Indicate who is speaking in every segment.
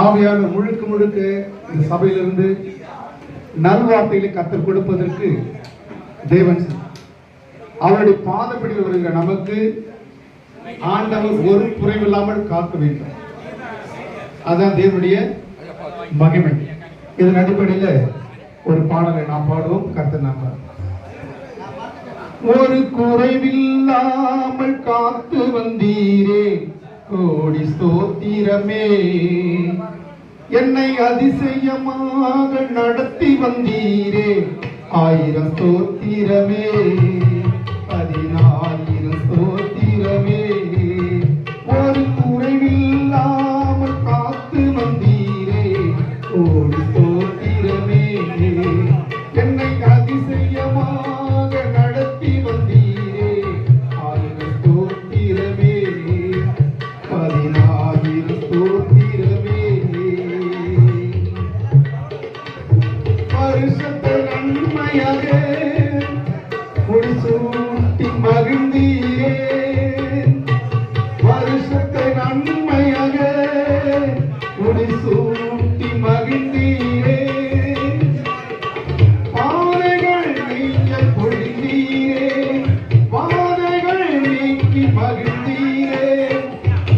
Speaker 1: ஆவியான முழுக்க முழுக்க இந்த சபையிலிருந்து நல்வார்த்தைகளை கத்தர் கொடுப்பதற்கு தேவன் அவருடைய பாதப்படியில் வருகிற நமக்கு ஆண்டவர் ஒரு குறைவில்லாமல் காக்க வேண்டும். அதான் தேவனுடைய மகிமை. இதன் அடிப்படையில் ஒரு பாடலை நாம் பாடுவோம். கர்த்தர் நாம் ஒரு குறைவில்லாமல் காத்து வந்தீரே, கோடி ஸ்தோத்திரமே. என்னை அதிசயமாக நடத்தி வந்தீரே, 1000 ஸ்தோத்திரமே, 10000 ஸ்தோத்திரமே. ஒரு குறைவில்லாமல் காத்து வந்தீரே, கோடி ஸ்தோத்திரமே. என்னை அதிசயமாக நடத்தி வந்தீரே, 1000 ஸ்தோத்திரமே, 10000 ஸ்தோத்திரமே. வருஷத்தை நன்மையாக முடிசூட்டி மகிழ்ந்தீரே, வருஷத்தை நன்மையாக முடிசூட்டி மகிழ்ந்தீரே. பாதைகள் நீங்கள் பொழிந்தீரே, பாதைகள் நீக்கி மகிழ்ந்தீரே,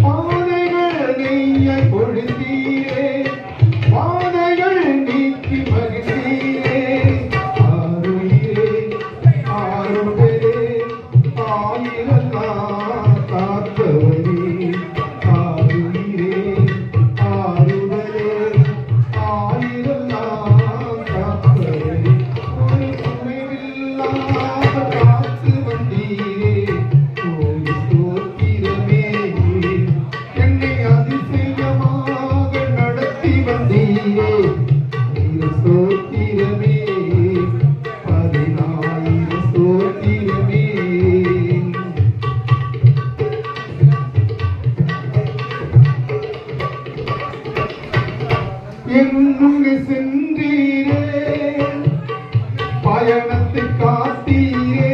Speaker 1: பாதைகள் நீங்கள் பொழிந்தீரே, பாதைகள் நீக்கி மகிழ்ந்தீரே. ஆருயிரே ஆருடரே ஆயிரல்லாம் காத்தவரே, ஆருயிரே ஆருடரே ஆயிரல்லாம் காத்தவரே. ஒரு குறைவில்லாத காத்து வந்தீரே, கோடி ஸ்தோத்திரமே. என்னை அதிசயமாக நடத்தி வந்தீரே, 1000 ஸ்தோத்திரமே, 10000 ஸ்தோத்திரமே. என்னுங்கே சென்றீரே, பயணத்தை காத்தீரே,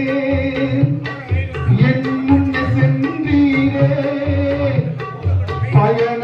Speaker 1: என்னுங்கே சென்றீரே, பயண